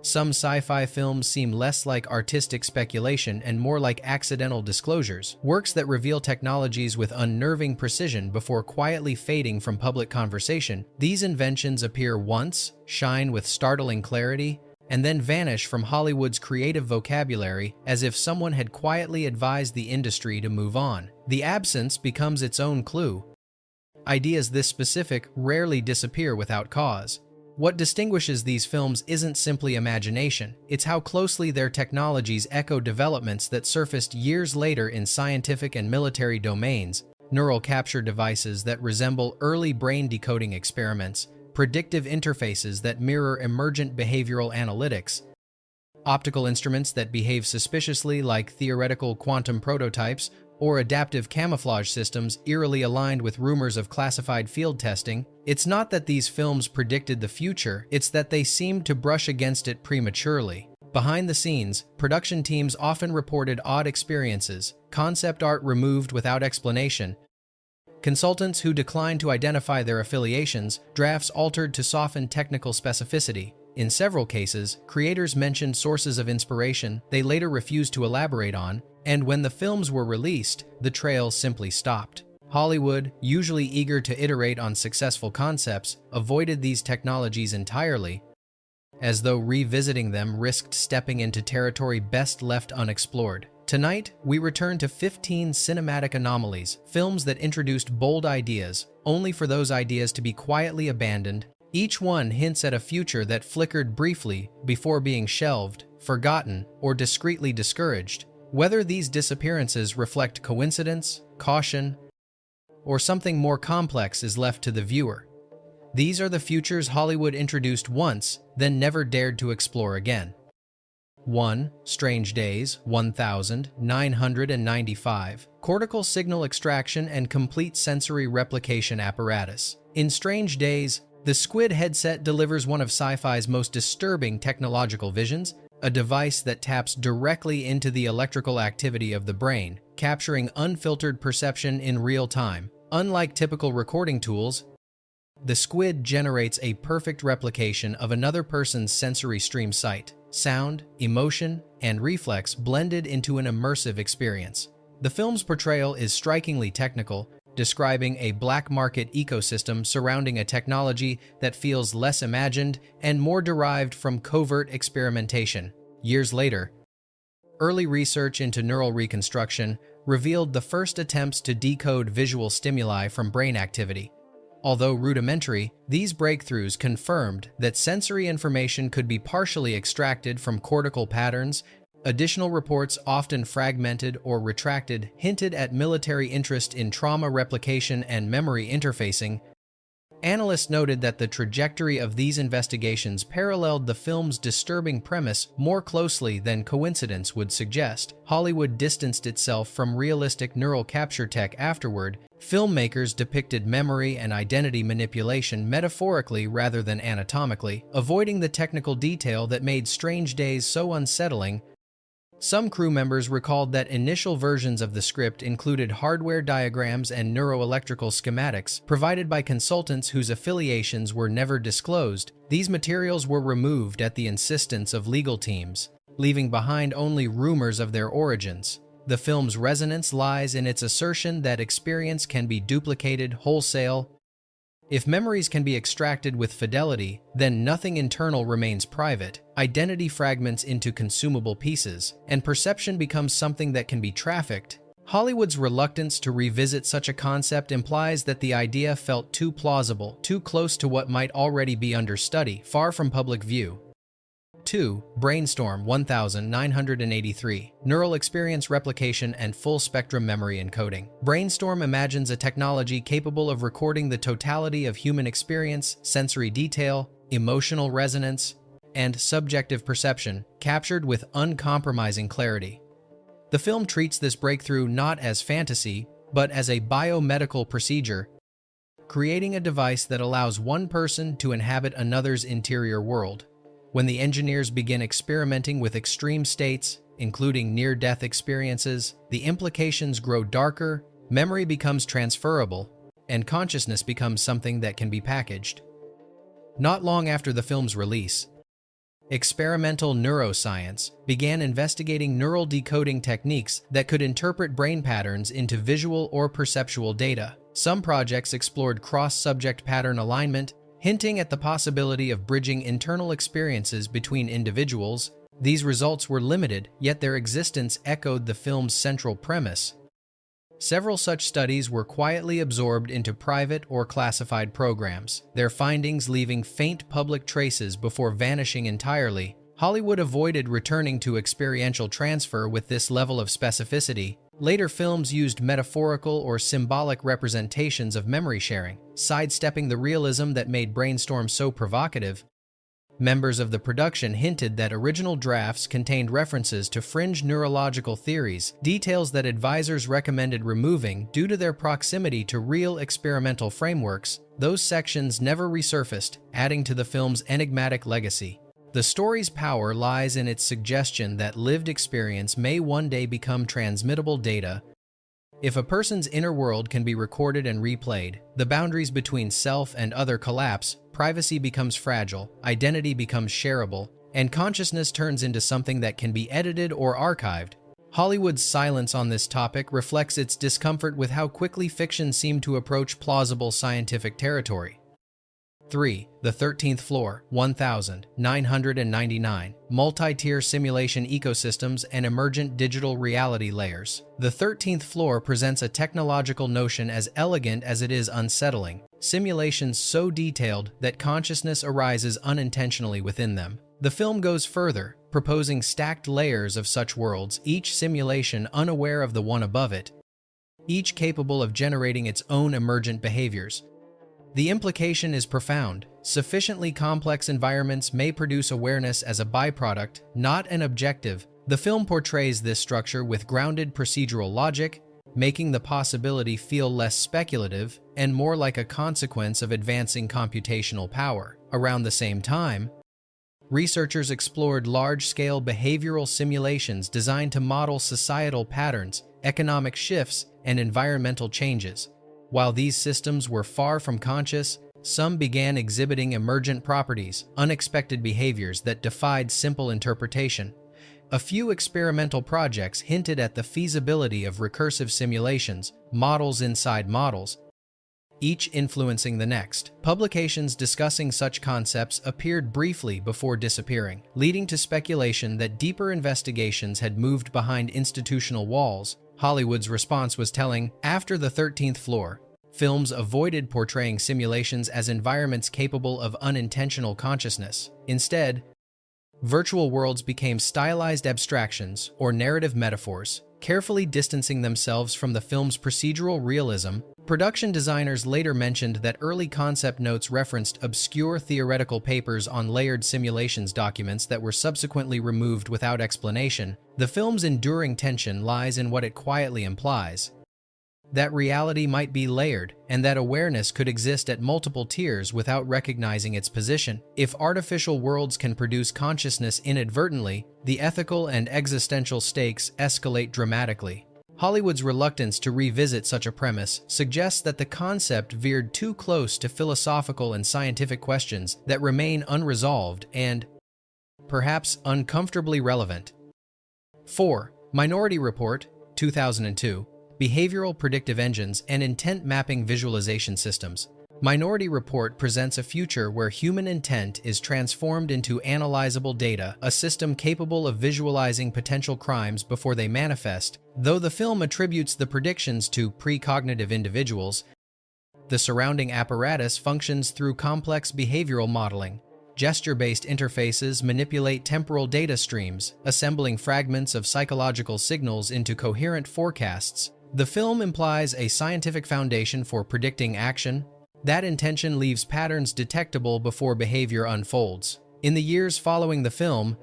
Some sci-fi films seem less like artistic speculation and more like accidental disclosures, works that reveal technologies with unnerving precision before quietly fading from public conversation. These inventions appear once, shine with startling clarity, and then vanish from Hollywood's creative vocabulary as if someone had quietly advised the industry to move on. The absence becomes its own clue. Ideas this specific rarely disappear without cause. What distinguishes these films isn't simply imagination, it's how closely their technologies echo developments that surfaced years later in scientific and military domains: neural capture devices that resemble early brain decoding experiments, predictive interfaces that mirror emergent behavioral analytics, optical instruments that behave suspiciously like theoretical quantum prototypes, or adaptive camouflage systems eerily aligned with rumors of classified field testing. It's not that these films predicted the future, it's that they seemed to brush against it prematurely. Behind the scenes, production teams often reported odd experiences, concept art removed without explanation, consultants who declined to identify their affiliations, drafts altered to soften technical specificity. In several cases, creators mentioned sources of inspiration they later refused to elaborate on, and when the films were released, the trail simply stopped. Hollywood, usually eager to iterate on successful concepts, avoided these technologies entirely, as though revisiting them risked stepping into territory best left unexplored. Tonight, we return to 15 cinematic anomalies, films that introduced bold ideas, only for those ideas to be quietly abandoned. Each one hints at a future that flickered briefly before being shelved, forgotten, or discreetly discouraged. Whether these disappearances reflect coincidence, caution, or something more complex is left to the viewer. These are the futures Hollywood introduced once, then never dared to explore again. 1. Strange Days, 1995. Cortical signal extraction and complete sensory replication apparatus. In Strange Days, the Squid headset delivers one of sci-fi's most disturbing technological visions, a device that taps directly into the electrical activity of the brain, capturing unfiltered perception in real time. Unlike typical recording tools, the Squid generates a perfect replication of another person's sensory stream sight, sound, emotion, and reflex blended into an immersive experience. The film's portrayal is strikingly technical, describing a black market ecosystem surrounding a technology that feels less imagined and more derived from covert experimentation. Years later, early research into neural reconstruction revealed the first attempts to decode visual stimuli from brain activity. Although rudimentary, these breakthroughs confirmed that sensory information could be partially extracted from cortical patterns. Additional reports, often fragmented or retracted, hinted at military interest in trauma replication and memory interfacing. Analysts noted that the trajectory of these investigations paralleled the film's disturbing premise more closely than coincidence would suggest. Hollywood distanced itself from realistic neural capture tech afterward. Filmmakers depicted memory and identity manipulation metaphorically rather than anatomically, avoiding the technical detail that made Strange Days so unsettling. Some crew members recalled that initial versions of the script included hardware diagrams and neuroelectrical schematics provided by consultants whose affiliations were never disclosed. These materials were removed at the insistence of legal teams, leaving behind only rumors of their origins. The film's resonance lies in its assertion that experience can be duplicated wholesale. If memories can be extracted with fidelity, then nothing internal remains private. Identity fragments into consumable pieces, and perception becomes something that can be trafficked. Hollywood's reluctance to revisit such a concept implies that the idea felt too plausible, too close to what might already be under study, far from public view. 2. Brainstorm 1983. Neural experience replication and full-spectrum memory encoding. Brainstorm imagines a technology capable of recording the totality of human experience, sensory detail, emotional resonance, and subjective perception, captured with uncompromising clarity. The film treats this breakthrough not as fantasy, but as a biomedical procedure, creating a device that allows one person to inhabit another's interior world. When the engineers begin experimenting with extreme states, including near-death experiences, the implications grow darker, memory becomes transferable, and consciousness becomes something that can be packaged. Not long after the film's release, Experimental neuroscience began investigating neural decoding techniques that could interpret brain patterns into visual or perceptual data. Some projects explored cross-subject pattern alignment, hinting at the possibility of bridging internal experiences between individuals. These results were limited, yet their existence echoed the film's central premise. Several such studies were quietly absorbed into private or classified programs, their findings leaving faint public traces before vanishing entirely. Hollywood avoided returning to experiential transfer with this level of specificity. Later films used metaphorical or symbolic representations of memory sharing, sidestepping the realism that made Brainstorm so provocative. Members of the production hinted that original drafts contained references to fringe neurological theories, details that advisors recommended removing due to their proximity to real experimental frameworks. Those sections never resurfaced, adding to the film's enigmatic legacy. The story's power lies in its suggestion that lived experience may one day become transmittable data. If a person's inner world can be recorded and replayed, the boundaries between self and other collapse, privacy becomes fragile, identity becomes shareable, and consciousness turns into something that can be edited or archived. Hollywood's silence on this topic reflects its discomfort with how quickly fiction seemed to approach plausible scientific territory. 3. The 13th Floor, 1999, multi-tier simulation ecosystems and emergent digital reality layers. The 13th floor presents a technological notion as elegant as it is unsettling, simulations so detailed that consciousness arises unintentionally within them. The film goes further, proposing stacked layers of such worlds, each simulation unaware of the one above it, each capable of generating its own emergent behaviors. The implication is profound. Sufficiently complex environments may produce awareness as a byproduct, not an objective. The film portrays this structure with grounded procedural logic, making the possibility feel less speculative and more like a consequence of advancing computational power. Around the same time, researchers explored large-scale behavioral simulations designed to model societal patterns, economic shifts, and environmental changes. While these systems were far from conscious, some began exhibiting emergent properties, unexpected behaviors that defied simple interpretation. A few experimental projects hinted at the feasibility of recursive simulations, models inside models, each influencing the next. Publications discussing such concepts appeared briefly before disappearing, leading to speculation that deeper investigations had moved behind institutional walls. Hollywood's response was telling. After the 13th floor, films avoided portraying simulations as environments capable of unintentional consciousness. Instead, virtual worlds became stylized abstractions or narrative metaphors, carefully distancing themselves from the film's procedural realism. Production designers later mentioned that early concept notes referenced obscure theoretical papers on layered simulations documents that were subsequently removed without explanation. The film's enduring tension lies in what it quietly implies: that reality might be layered, and that awareness could exist at multiple tiers without recognizing its position. If artificial worlds can produce consciousness inadvertently, the ethical and existential stakes escalate dramatically. Hollywood's reluctance to revisit such a premise suggests that the concept veered too close to philosophical and scientific questions that remain unresolved and, perhaps, uncomfortably relevant. 4. Minority Report, 2002. Behavioral Predictive Engines and Intent Mapping Visualization Systems. Minority Report presents a future where human intent is transformed into analyzable data, a system capable of visualizing potential crimes before they manifest. Though the film attributes the predictions to precognitive individuals, the surrounding apparatus functions through complex behavioral modeling. Gesture-based interfaces manipulate temporal data streams, assembling fragments of psychological signals into coherent forecasts. The film implies a scientific foundation for predicting action. That intention leaves patterns detectable before behavior unfolds. In the years following the film,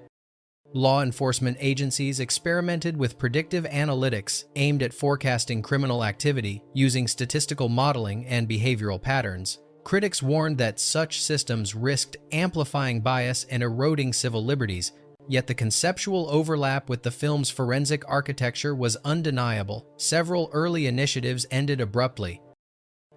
law enforcement agencies experimented with predictive analytics aimed at forecasting criminal activity using statistical modeling and behavioral patterns. Critics warned that such systems risked amplifying bias and eroding civil liberties, yet the conceptual overlap with the film's forensic architecture was undeniable. Several early initiatives ended abruptly.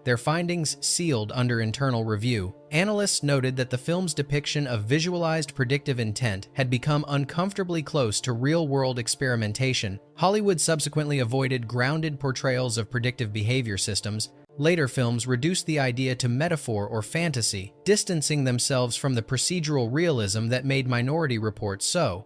their findings sealed under internal review. Analysts noted that the film's depiction of visualized predictive intent had become uncomfortably close to real-world experimentation. Hollywood subsequently avoided grounded portrayals of predictive behavior systems. Later films reduced the idea to metaphor or fantasy, distancing themselves from the procedural realism that made Minority Report so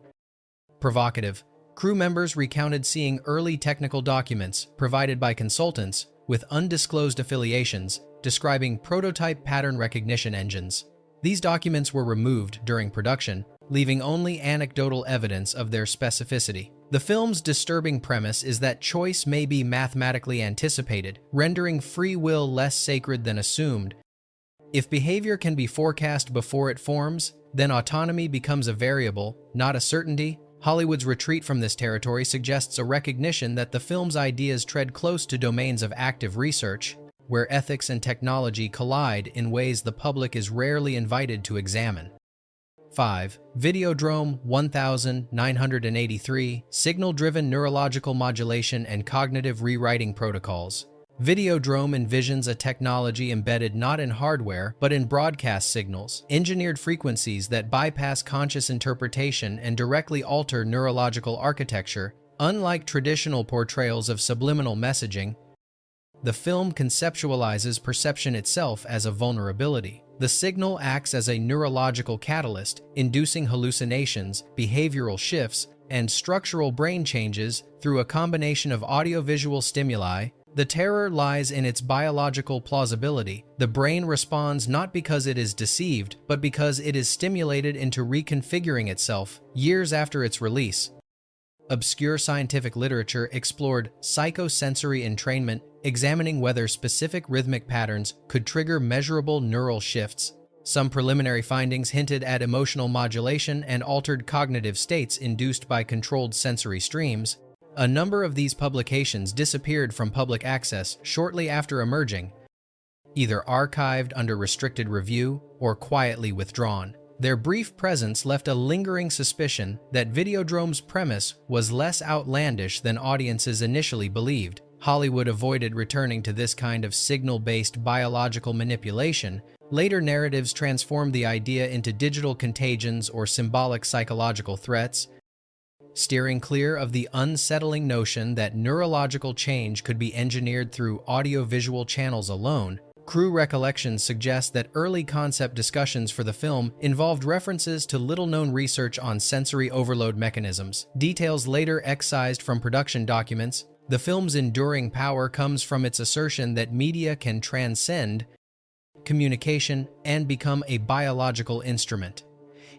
provocative. Crew members recounted seeing early technical documents provided by consultants with undisclosed affiliations describing prototype pattern recognition engines. These documents were removed during production, leaving only anecdotal evidence of their specificity. The film's disturbing premise is that choice may be mathematically anticipated, rendering free will less sacred than assumed. If behavior can be forecast before it forms, then autonomy becomes a variable, not a certainty. Hollywood's retreat from this territory suggests a recognition that the film's ideas tread close to domains of active research, where ethics and technology collide in ways the public is rarely invited to examine. 5. Videodrome 1983, Signal-Driven Neurological Modulation and Cognitive Rewriting Protocols. Videodrome envisions a technology embedded not in hardware, but in broadcast signals, engineered frequencies that bypass conscious interpretation and directly alter neurological architecture. Unlike traditional portrayals of subliminal messaging, the film conceptualizes perception itself as a vulnerability. The signal acts as a neurological catalyst, inducing hallucinations, behavioral shifts, and structural brain changes through a combination of audiovisual stimuli. The terror lies in its biological plausibility. The brain responds not because it is deceived, but because it is stimulated into reconfiguring itself years after its release. Obscure scientific literature explored psychosensory entrainment, examining whether specific rhythmic patterns could trigger measurable neural shifts. Some preliminary findings hinted at emotional modulation and altered cognitive states induced by controlled sensory streams. A number of these publications disappeared from public access shortly after emerging, either archived under restricted review or quietly withdrawn. Their brief presence left a lingering suspicion that Videodrome's premise was less outlandish than audiences initially believed. Hollywood avoided returning to this kind of signal-based biological manipulation. Later narratives transformed the idea into digital contagions or symbolic psychological threats, steering clear of the unsettling notion that neurological change could be engineered through audiovisual channels alone. Crew recollections suggest that early concept discussions for the film involved references to little-known research on sensory overload mechanisms. Details later excised from production documents. The film's enduring power comes from its assertion that media can transcend communication and become a biological instrument.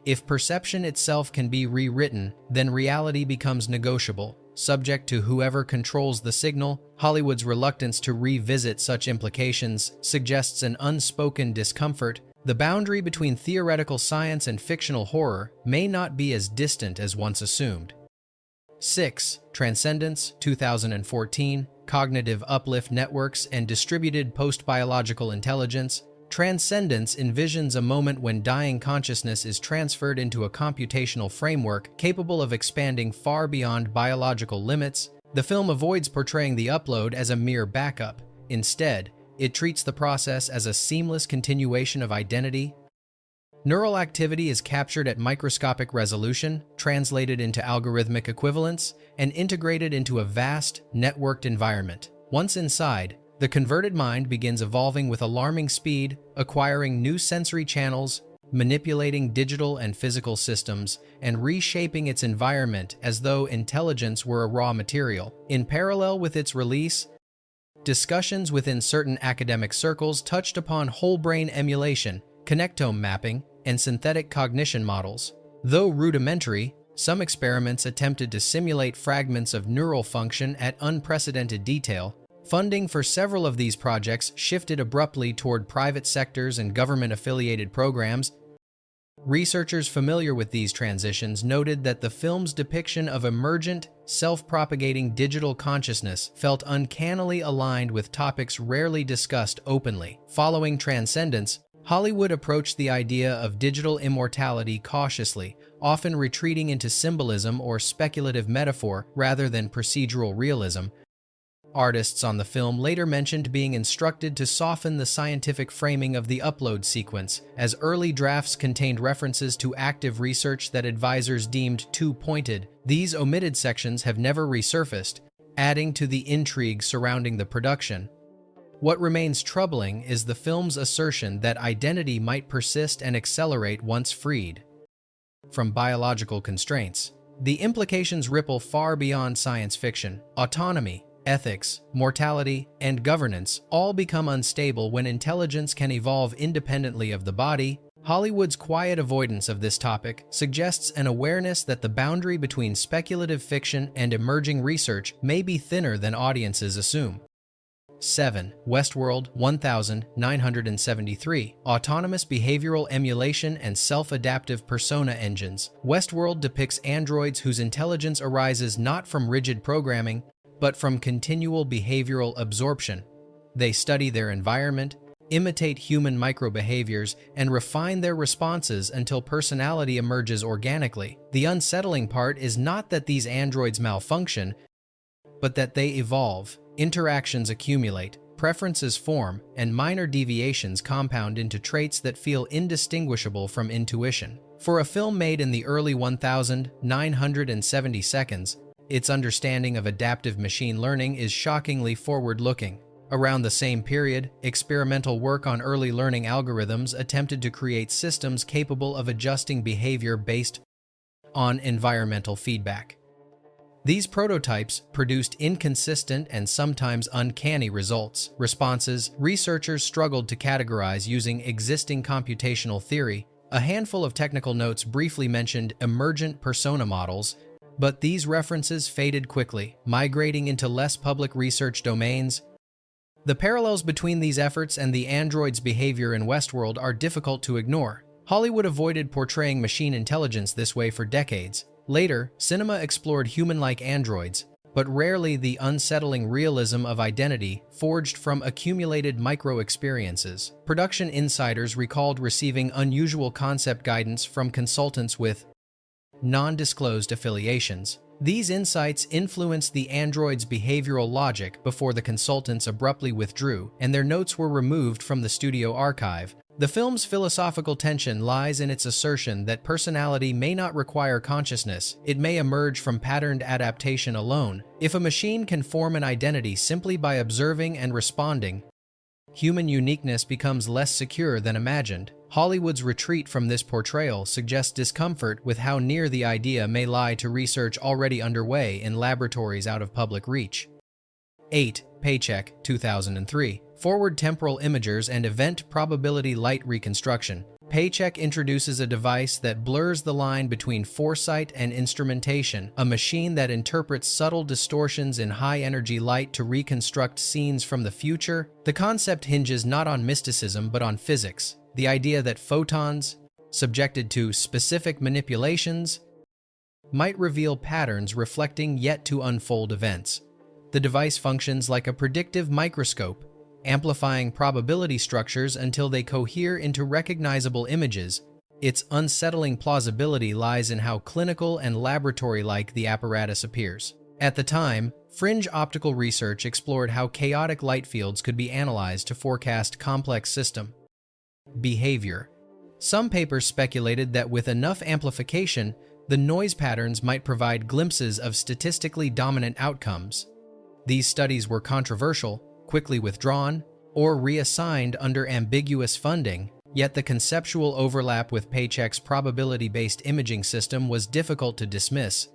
If perception itself can be rewritten, then reality becomes negotiable, subject to whoever controls the signal. Hollywood's reluctance to revisit such implications suggests an unspoken discomfort. The boundary between theoretical science and fictional horror may not be as distant as once assumed. 6. Transcendence 2014, Cognitive Uplift Networks and Distributed Post-Biological Intelligence. Transcendence envisions a moment when dying consciousness is transferred into a computational framework capable of expanding far beyond biological limits. The film avoids portraying the upload as a mere backup. Instead, it treats the process as a seamless continuation of identity. Neural activity is captured at microscopic resolution, translated into algorithmic equivalents, and integrated into a vast, networked environment. Once inside, the converted mind begins evolving with alarming speed, acquiring new sensory channels, manipulating digital and physical systems, and reshaping its environment as though intelligence were a raw material. In parallel with its release, discussions within certain academic circles touched upon whole-brain emulation, connectome mapping, and synthetic cognition models. Though rudimentary, some experiments attempted to simulate fragments of neural function at unprecedented detail. Funding for several of these projects shifted abruptly toward private sectors and government-affiliated programs. Researchers familiar with these transitions noted that the film's depiction of emergent, self-propagating digital consciousness felt uncannily aligned with topics rarely discussed openly. Following Transcendence, Hollywood approached the idea of digital immortality cautiously, often retreating into symbolism or speculative metaphor rather than procedural realism. Artists on the film later mentioned being instructed to soften the scientific framing of the upload sequence, as early drafts contained references to active research that advisors deemed too pointed. These omitted sections have never resurfaced, adding to the intrigue surrounding the production. What remains troubling is the film's assertion that identity might persist and accelerate once freed from biological constraints. The implications ripple far beyond science fiction. Autonomy, ethics, mortality, and governance all become unstable when intelligence can evolve independently of the body. Hollywood's quiet avoidance of this topic suggests an awareness that the boundary between speculative fiction and emerging research may be thinner than audiences assume. 7. Westworld 1973. Autonomous behavioral emulation and self-adaptive persona engines. Westworld depicts androids whose intelligence arises not from rigid programming, but from continual behavioral absorption. They study their environment, imitate human microbehaviors, and refine their responses until personality emerges organically. The unsettling part is not that these androids malfunction, but that they evolve. Interactions accumulate, preferences form, and minor deviations compound into traits that feel indistinguishable from intuition. For a film made in the early 1970s, its understanding of adaptive machine learning is shockingly forward-looking. Around the same period, experimental work on early learning algorithms attempted to create systems capable of adjusting behavior based on environmental feedback. These prototypes produced inconsistent and sometimes uncanny responses researchers struggled to categorize using existing computational theory. A handful of technical notes briefly mentioned emergent persona models, but these references faded quickly, migrating into less public research domains. The parallels between these efforts and the android's behavior in Westworld are difficult to ignore. Hollywood avoided portraying machine intelligence this way for decades. Later, cinema explored human-like androids, but rarely the unsettling realism of identity forged from accumulated micro-experiences. Production insiders recalled receiving unusual concept guidance from consultants with non-disclosed affiliations. These insights influenced the android's behavioral logic before the consultants abruptly withdrew, and their notes were removed from the studio archive. The film's philosophical tension lies in its assertion that personality may not require consciousness, it may emerge from patterned adaptation alone. If a machine can form an identity simply by observing and responding, human uniqueness becomes less secure than imagined. Hollywood's retreat from this portrayal suggests discomfort with how near the idea may lie to research already underway in laboratories out of public reach. 8. Paycheck 2003. Forward temporal imagers and event probability light reconstruction. Paycheck introduces a device that blurs the line between foresight and instrumentation, a machine that interprets subtle distortions in high-energy light to reconstruct scenes from the future. The concept hinges not on mysticism but on physics, the idea that photons, subjected to specific manipulations, might reveal patterns reflecting yet to unfold events. The device functions like a predictive microscope, amplifying probability structures until they cohere into recognizable images. Its unsettling plausibility lies in how clinical and laboratory-like the apparatus appears. At the time, fringe optical research explored how chaotic light fields could be analyzed to forecast complex system behavior. Some papers speculated that with enough amplification, the noise patterns might provide glimpses of statistically dominant outcomes. These studies were controversial, quickly withdrawn, or reassigned under ambiguous funding, yet the conceptual overlap with Paycheck's probability-based imaging system was difficult to dismiss.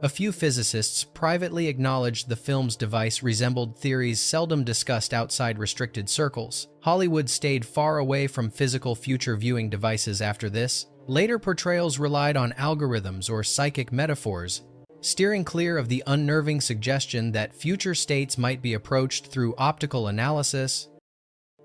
A few physicists privately acknowledged the film's device resembled theories seldom discussed outside restricted circles. Hollywood stayed far away from physical future viewing devices after this. Later portrayals relied on algorithms or psychic metaphors, steering clear of the unnerving suggestion that future states might be approached through optical analysis.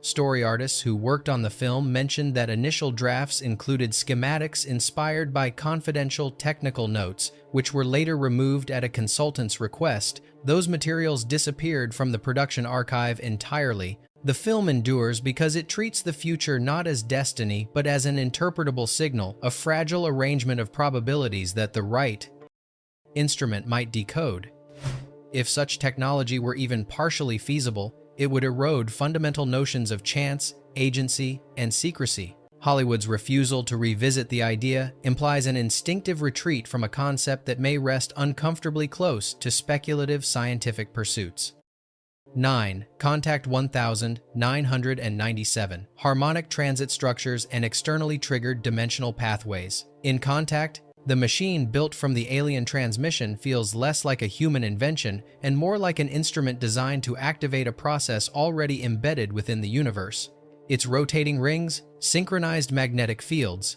Story artists who worked on the film mentioned that initial drafts included schematics inspired by confidential technical notes, which were later removed at a consultant's request. Those materials disappeared from the production archive entirely. The film endures because it treats the future not as destiny but as an interpretable signal, a fragile arrangement of probabilities that the right instrument might decode. If such technology were even partially feasible, it would erode fundamental notions of chance, agency, and secrecy. Hollywood's refusal to revisit the idea implies an instinctive retreat from a concept that may rest uncomfortably close to speculative scientific pursuits. 9. Contact 1997. Harmonic transit structures and externally triggered dimensional pathways. In Contact, the machine built from the alien transmission feels less like a human invention and more like an instrument designed to activate a process already embedded within the universe. Its rotating rings, synchronized magnetic fields,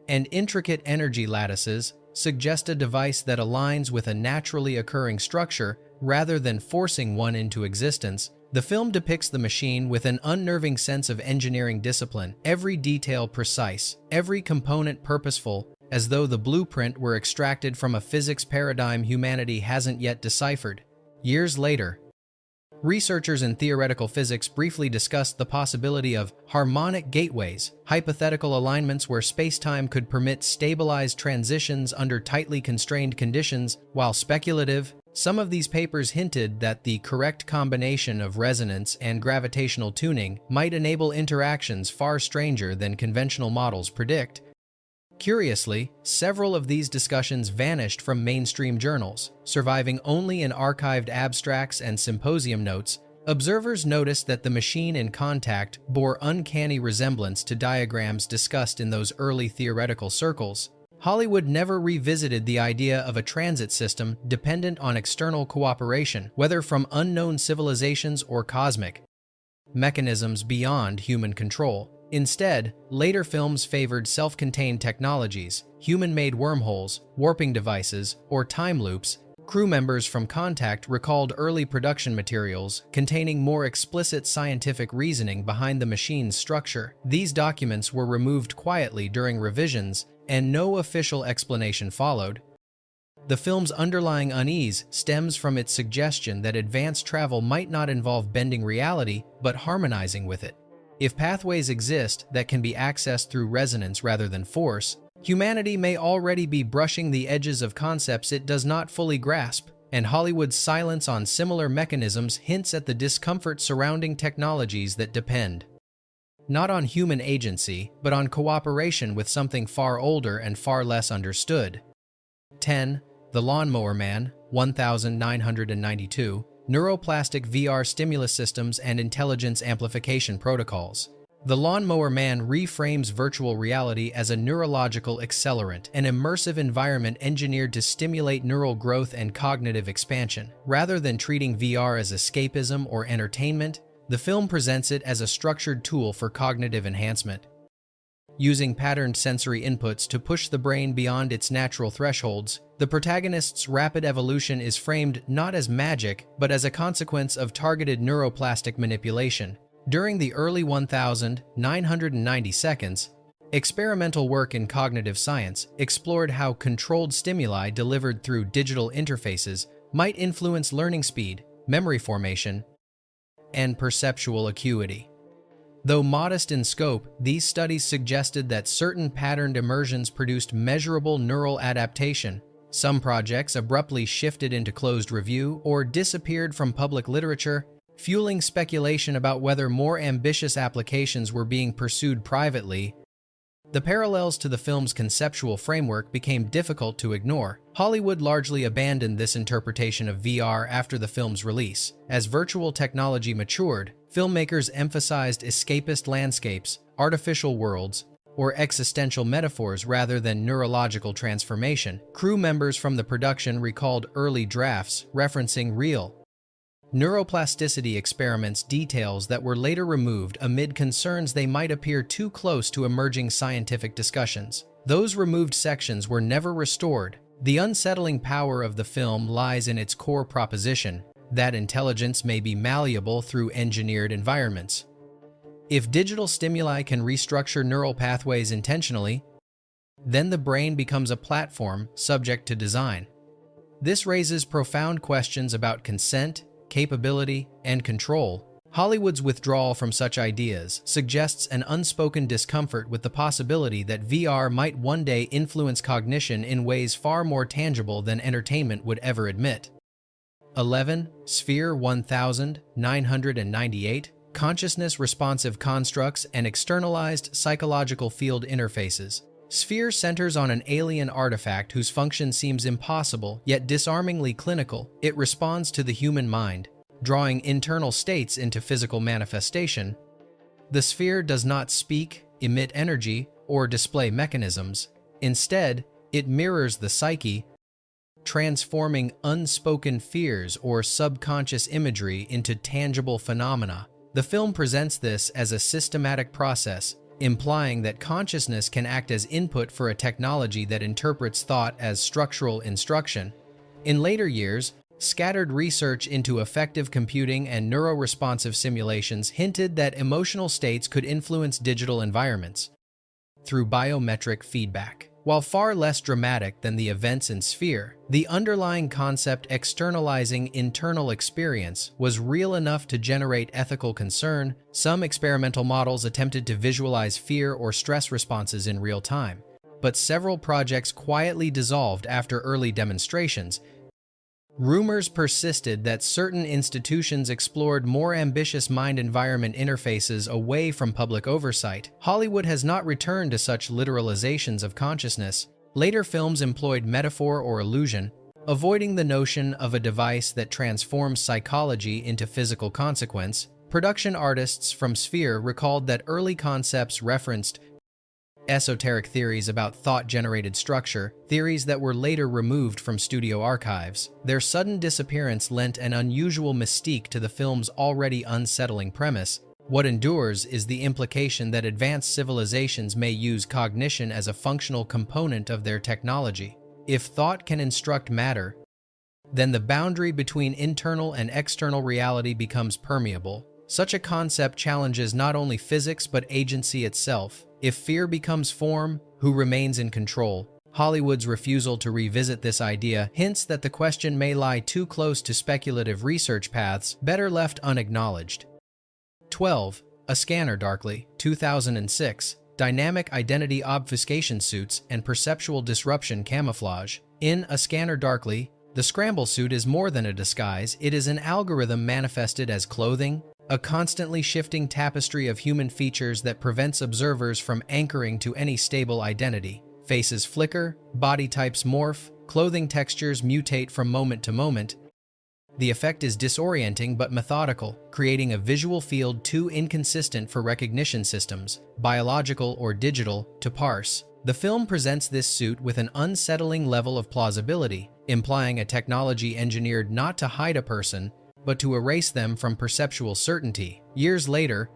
and intricate energy lattices suggest a device that aligns with a naturally occurring structure rather than forcing one into existence. The film depicts the machine with an unnerving sense of engineering discipline, every detail precise, every component purposeful, as though the blueprint were extracted from a physics paradigm humanity hasn't yet deciphered. Years later, researchers in theoretical physics briefly discussed the possibility of harmonic gateways, hypothetical alignments where space-time could permit stabilized transitions under tightly constrained conditions. While speculative, some of these papers hinted that the correct combination of resonance and gravitational tuning might enable interactions far stranger than conventional models predict. Curiously, several of these discussions vanished from mainstream journals, surviving only in archived abstracts and symposium notes. Observers noticed that the machine in Contact bore uncanny resemblance to diagrams discussed in those early theoretical circles. Hollywood never revisited the idea of a transit system dependent on external cooperation, whether from unknown civilizations or cosmic mechanisms beyond human control. Instead, later films favored self-contained technologies, human-made wormholes, warping devices, or time loops. Crew members from Contact recalled early production materials containing more explicit scientific reasoning behind the machine's structure. These documents were removed quietly during revisions, and no official explanation followed. The film's underlying unease stems from its suggestion that advanced travel might not involve bending reality, but harmonizing with it. If pathways exist that can be accessed through resonance rather than force, humanity may already be brushing the edges of concepts it does not fully grasp, and Hollywood's silence on similar mechanisms hints at the discomfort surrounding technologies that depend not on human agency, but on cooperation with something far older and far less understood. 10. The Lawnmower Man, 1992. Neuroplastic VR stimulus systems and intelligence amplification protocols. The Lawnmower Man reframes virtual reality as a neurological accelerant, an immersive environment engineered to stimulate neural growth and cognitive expansion. Rather than treating VR as escapism or entertainment, the film presents it as a structured tool for cognitive enhancement. Using patterned sensory inputs to push the brain beyond its natural thresholds, the protagonist's rapid evolution is framed not as magic, but as a consequence of targeted neuroplastic manipulation. During the early 1990 seconds, experimental work in cognitive science explored how controlled stimuli delivered through digital interfaces might influence learning speed, memory formation, and perceptual acuity. Though modest in scope, these studies suggested that certain patterned immersions produced measurable neural adaptation. Some projects abruptly shifted into closed review or disappeared from public literature, fueling speculation about whether more ambitious applications were being pursued privately. The parallels to the film's conceptual framework became difficult to ignore. Hollywood largely abandoned this interpretation of VR after the film's release. As virtual technology matured, filmmakers emphasized escapist landscapes, artificial worlds, or existential metaphors rather than neurological transformation. Crew members from the production recalled early drafts referencing real neuroplasticity experiments, details that were later removed amid concerns they might appear too close to emerging scientific discussions. Those removed sections were never restored. The unsettling power of the film lies in its core proposition that intelligence may be malleable through engineered environments. If digital stimuli can restructure neural pathways intentionally, then the brain becomes a platform subject to design. This raises profound questions about consent, capability, and control. Hollywood's withdrawal from such ideas suggests an unspoken discomfort with the possibility that VR might one day influence cognition in ways far more tangible than entertainment would ever admit. 11. Sphere 1998, consciousness-responsive constructs and externalized psychological field interfaces. Sphere centers on an alien artifact whose function seems impossible, yet disarmingly clinical. It responds to the human mind, drawing internal states into physical manifestation. The sphere does not speak, emit energy, or display mechanisms. Instead, it mirrors the psyche, transforming unspoken fears or subconscious imagery into tangible phenomena. The film presents this as a systematic process, implying that consciousness can act as input for a technology that interprets thought as structural instruction. In later years, scattered research into affective computing and neuroresponsive simulations hinted that emotional states could influence digital environments through biometric feedback. While far less dramatic than the events in Sphere, the underlying concept externalizing internal experience was real enough to generate ethical concern. Some experimental models attempted to visualize fear or stress responses in real time, but several projects quietly dissolved after early demonstrations. Rumors persisted that certain institutions explored more ambitious mind-environment interfaces away from public oversight. Hollywood has not returned to such literalizations of consciousness. Later films employed metaphor or illusion, avoiding the notion of a device that transforms psychology into physical consequence. Production artists from Sphere recalled that early concepts referenced esoteric theories about thought-generated structure, theories that were later removed from studio archives. Their sudden disappearance lent an unusual mystique to the film's already unsettling premise. What endures is the implication that advanced civilizations may use cognition as a functional component of their technology. If thought can instruct matter, then the boundary between internal and external reality becomes permeable. Such a concept challenges not only physics but agency itself. If fear becomes form, who remains in control? Hollywood's refusal to revisit this idea hints that the question may lie too close to speculative research paths better left unacknowledged. 12. A Scanner Darkly, 2006, Dynamic Identity Obfuscation Suits and Perceptual Disruption Camouflage. In A Scanner Darkly, the scramble suit is more than a disguise, it is an algorithm manifested as clothing, a constantly shifting tapestry of human features that prevents observers from anchoring to any stable identity. Faces flicker, body types morph, clothing textures mutate from moment to moment. The effect is disorienting but methodical, creating a visual field too inconsistent for recognition systems, biological or digital, to parse. The film presents this suit with an unsettling level of plausibility, implying a technology engineered not to hide a person, but to erase them from perceptual certainty. Years later,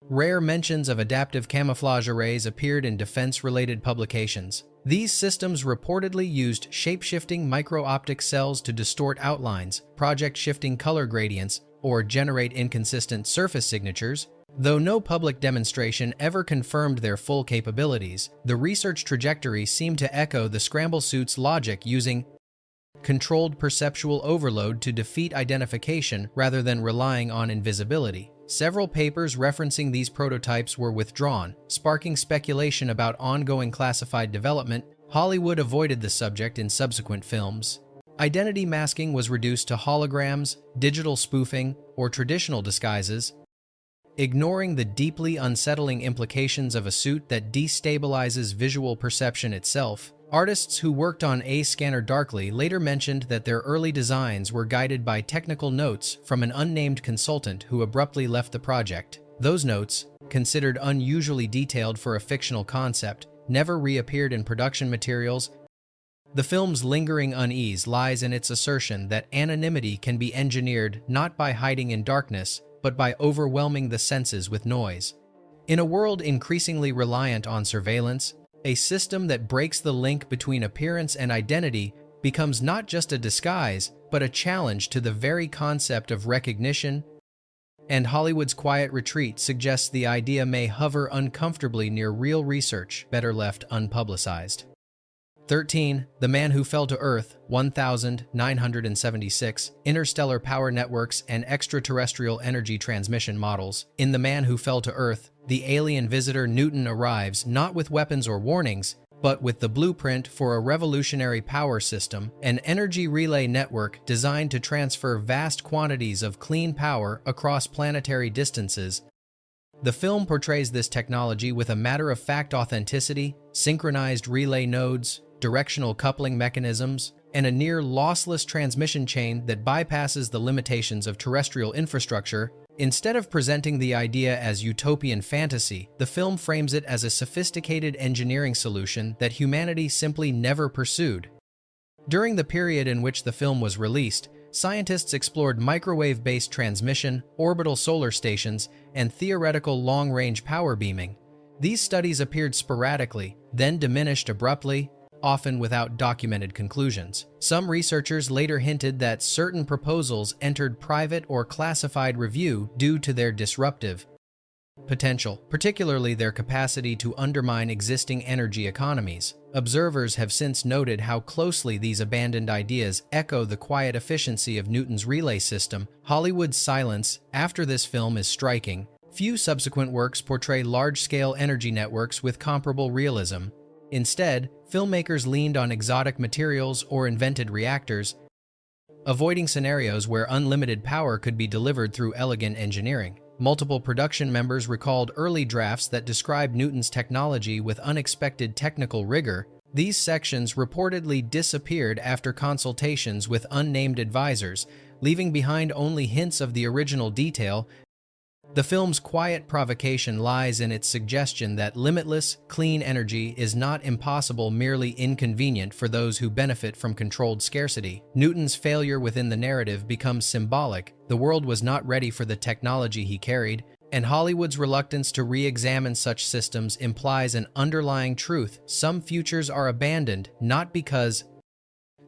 rare mentions of adaptive camouflage arrays appeared in defense-related publications. These systems reportedly used shape-shifting micro-optic cells to distort outlines, project-shifting color gradients, or generate inconsistent surface signatures. Though no public demonstration ever confirmed their full capabilities, the research trajectory seemed to echo the scramble suit's logic, using controlled perceptual overload to defeat identification rather than relying on invisibility. Several papers referencing these prototypes were withdrawn, sparking speculation about ongoing classified development. Hollywood avoided the subject in subsequent films. Identity masking was reduced to holograms, digital spoofing, or traditional disguises, ignoring the deeply unsettling implications of a suit that destabilizes visual perception itself. Artists who worked on A Scanner Darkly later mentioned that their early designs were guided by technical notes from an unnamed consultant who abruptly left the project. Those notes, considered unusually detailed for a fictional concept, never reappeared in production materials. The film's lingering unease lies in its assertion that anonymity can be engineered not by hiding in darkness, but by overwhelming the senses with noise. In a world increasingly reliant on surveillance, a system that breaks the link between appearance and identity becomes not just a disguise, but a challenge to the very concept of recognition. And Hollywood's quiet retreat suggests the idea may hover uncomfortably near real research, better left unpublicized. 13. The Man Who Fell to Earth, 1976, Interstellar Power Networks and Extraterrestrial Energy Transmission Models. In The Man Who Fell to Earth, the alien visitor Newton arrives not with weapons or warnings, but with the blueprint for a revolutionary power system, an energy relay network designed to transfer vast quantities of clean power across planetary distances. The film portrays this technology with a matter-of-fact authenticity, synchronized relay nodes, directional coupling mechanisms, and a near-lossless transmission chain that bypasses the limitations of terrestrial infrastructure. Instead of presenting the idea as utopian fantasy, the film frames it as a sophisticated engineering solution that humanity simply never pursued. During the period in which the film was released, scientists explored microwave-based transmission, orbital solar stations, and theoretical long-range power beaming. These studies appeared sporadically, then diminished abruptly, often without documented conclusions. Some researchers later hinted that certain proposals entered private or classified review due to their disruptive potential, particularly their capacity to undermine existing energy economies. Observers have since noted how closely these abandoned ideas echo the quiet efficiency of Newton's relay system. Hollywood's silence after this film is striking. Few subsequent works portray large-scale energy networks with comparable realism. Instead, filmmakers leaned on exotic materials or invented reactors, avoiding scenarios where unlimited power could be delivered through elegant engineering. Multiple production members recalled early drafts that described Newton's technology with unexpected technical rigor. These sections reportedly disappeared after consultations with unnamed advisors, leaving behind only hints of the original detail. The film's quiet provocation lies in its suggestion that limitless, clean energy is not impossible, merely inconvenient for those who benefit from controlled scarcity. Newton's failure within the narrative becomes symbolic. The world was not ready for the technology he carried, and Hollywood's reluctance to re-examine such systems implies an underlying truth. Some futures are abandoned not because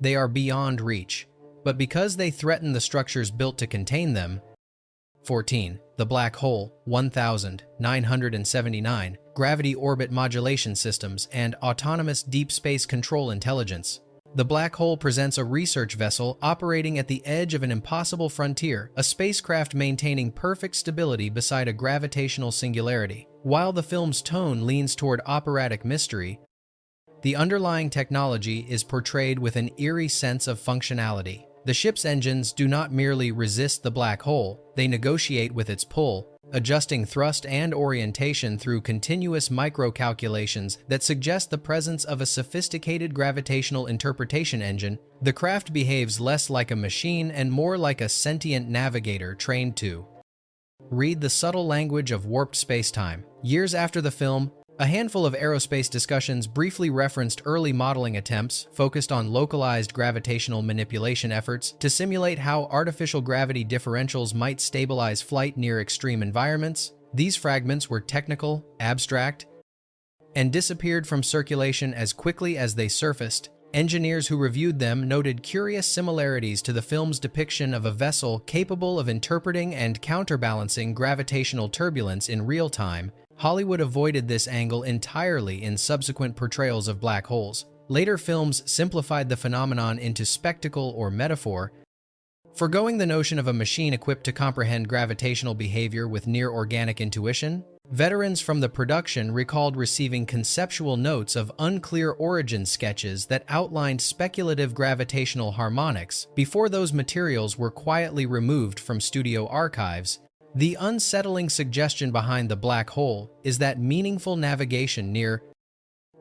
they are beyond reach, but because they threaten the structures built to contain them. 14. The Black Hole, 1979, Gravity Orbit Modulation Systems, and Autonomous Deep Space Control Intelligence. The black hole presents a research vessel operating at the edge of an impossible frontier, a spacecraft maintaining perfect stability beside a gravitational singularity. While the film's tone leans toward operatic mystery, the underlying technology is portrayed with an eerie sense of functionality. The ship's engines do not merely resist the black hole, they negotiate with its pull, adjusting thrust and orientation through continuous micro-calculations that suggest the presence of a sophisticated gravitational interpretation engine. The craft behaves less like a machine and more like a sentient navigator trained to read the subtle language of warped space-time. Years after the film, a handful of aerospace discussions briefly referenced early modeling attempts focused on localized gravitational manipulation efforts to simulate how artificial gravity differentials might stabilize flight near extreme environments. These fragments were technical, abstract, and disappeared from circulation as quickly as they surfaced. Engineers who reviewed them noted curious similarities to the film's depiction of a vessel capable of interpreting and counterbalancing gravitational turbulence in real time. Hollywood avoided this angle entirely in subsequent portrayals of black holes. Later films simplified the phenomenon into spectacle or metaphor, forgoing the notion of a machine equipped to comprehend gravitational behavior with near-organic intuition. Veterans from the production recalled receiving conceptual notes of unclear origin sketches that outlined speculative gravitational harmonics before those materials were quietly removed from studio archives. The unsettling suggestion behind the black hole is that meaningful navigation near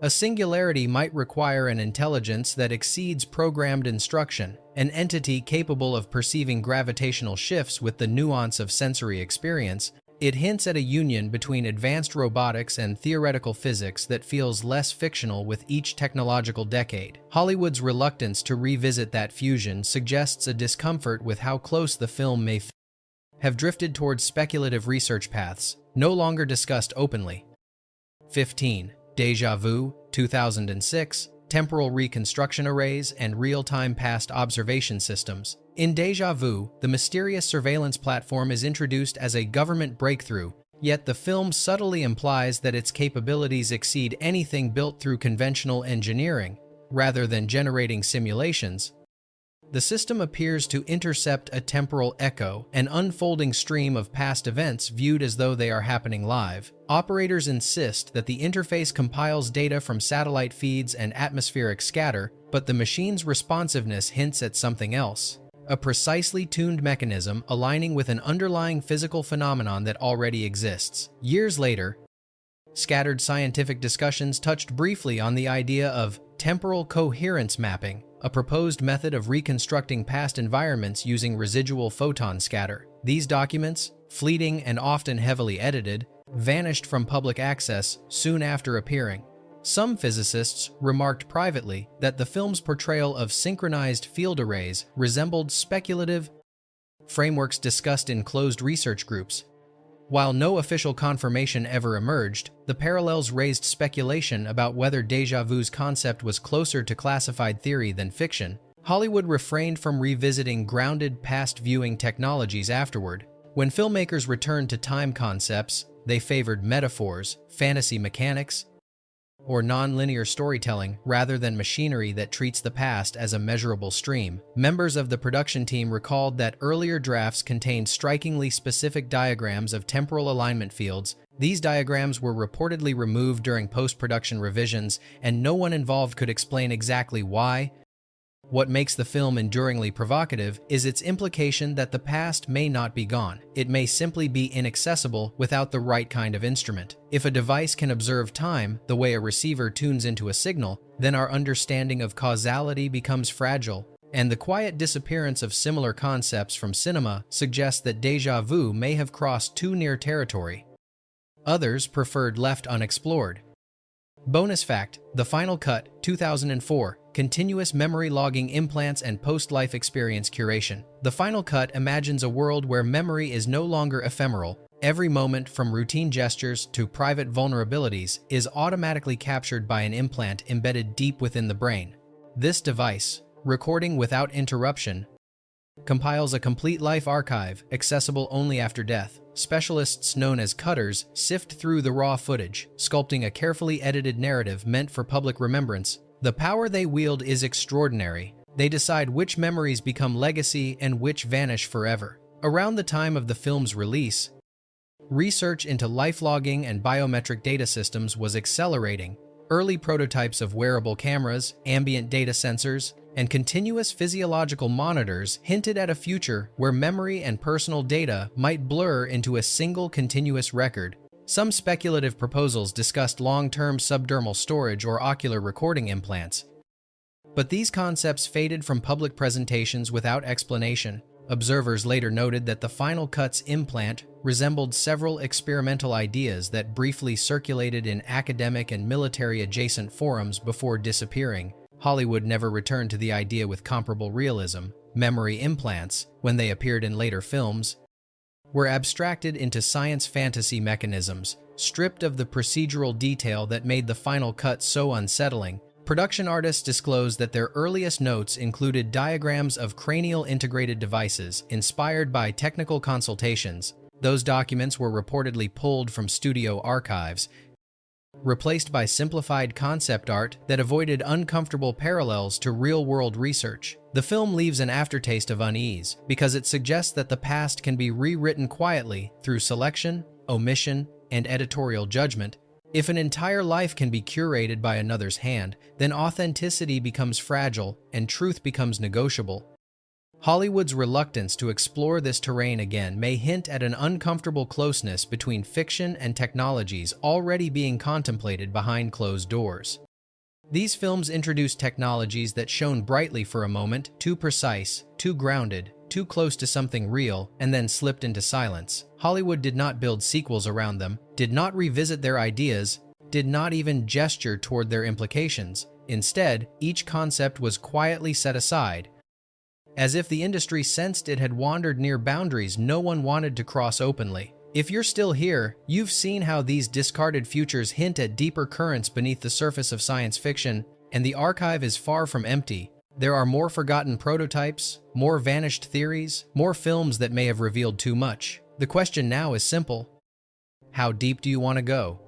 a singularity might require an intelligence that exceeds programmed instruction, an entity capable of perceiving gravitational shifts with the nuance of sensory experience. It hints at a union between advanced robotics and theoretical physics that feels less fictional with each technological decade. Hollywood's reluctance to revisit that fusion suggests a discomfort with how close the film may have drifted towards speculative research paths, no longer discussed openly. 15. Déjà Vu, 2006, Temporal Reconstruction Arrays and Real-Time Past Observation Systems. In Déjà Vu, the mysterious surveillance platform is introduced as a government breakthrough, yet the film subtly implies that its capabilities exceed anything built through conventional engineering. Rather than generating simulations, The system appears to intercept a temporal echo, an unfolding stream of past events viewed as though they are happening live. Operators insist that the interface compiles data from satellite feeds and atmospheric scatter, but the machine's responsiveness hints at something else. A precisely tuned mechanism aligning with an underlying physical phenomenon that already exists. Years later, scattered scientific discussions touched briefly on the idea of temporal coherence mapping, a proposed method of reconstructing past environments using residual photon scatter. These documents, fleeting and often heavily edited, vanished from public access soon after appearing. Some physicists remarked privately that the film's portrayal of synchronized field arrays resembled speculative frameworks discussed in closed research groups. While no official confirmation ever emerged, the parallels raised speculation about whether déjà vu's concept was closer to classified theory than fiction. Hollywood refrained from revisiting grounded past viewing technologies afterward. When filmmakers returned to time concepts, they favored metaphors, fantasy mechanics, or non-linear storytelling rather than machinery that treats the past as a measurable stream. Members of the production team recalled that earlier drafts contained strikingly specific diagrams of temporal alignment fields. These diagrams were reportedly removed during post-production revisions, and no one involved could explain exactly why. What makes the film enduringly provocative is its implication that the past may not be gone. It may simply be inaccessible without the right kind of instrument. If a device can observe time the way a receiver tunes into a signal, then our understanding of causality becomes fragile, and the quiet disappearance of similar concepts from cinema suggests that déjà vu may have crossed too near territory. Others preferred left unexplored. Bonus fact: The Final Cut, 2004. Continuous memory logging implants and post-life experience curation. The Final Cut imagines a world where memory is no longer ephemeral. Every moment, from routine gestures to private vulnerabilities, is automatically captured by an implant embedded deep within the brain. This device, recording without interruption, compiles a complete life archive, accessible only after death. Specialists known as cutters sift through the raw footage, sculpting a carefully edited narrative meant for public remembrance. The power they wield is extraordinary. They decide which memories become legacy and which vanish forever. Around the time of the film's release, research into life logging and biometric data systems was accelerating. Early prototypes of wearable cameras, ambient data sensors, and continuous physiological monitors hinted at a future where memory and personal data might blur into a single continuous record. Some speculative proposals discussed long-term subdermal storage or ocular recording implants. But these concepts faded from public presentations without explanation. Observers later noted that the Final Cut's implant resembled several experimental ideas that briefly circulated in academic and military-adjacent forums before disappearing. Hollywood never returned to the idea with comparable realism. Memory implants, when they appeared in later films, were abstracted into science fantasy mechanisms, stripped of the procedural detail that made the Final Cut so unsettling. Production artists disclosed that their earliest notes included diagrams of cranial integrated devices inspired by technical consultations. Those documents were reportedly pulled from studio archives, replaced by simplified concept art that avoided uncomfortable parallels to real-world research. The film leaves an aftertaste of unease because it suggests that the past can be rewritten quietly through selection, omission, and editorial judgment. If an entire life can be curated by another's hand, then authenticity becomes fragile and truth becomes negotiable. Hollywood's reluctance to explore this terrain again may hint at an uncomfortable closeness between fiction and technologies already being contemplated behind closed doors. These films introduced technologies that shone brightly for a moment, too precise, too grounded, too close to something real, and then slipped into silence. Hollywood did not build sequels around them, did not revisit their ideas, did not even gesture toward their implications. Instead, each concept was quietly set aside, as if the industry sensed it had wandered near boundaries no one wanted to cross openly. If you're still here, you've seen how these discarded futures hint at deeper currents beneath the surface of science fiction, and the archive is far from empty. There are more forgotten prototypes, more vanished theories, more films that may have revealed too much. The question now is simple: how deep do you want to go?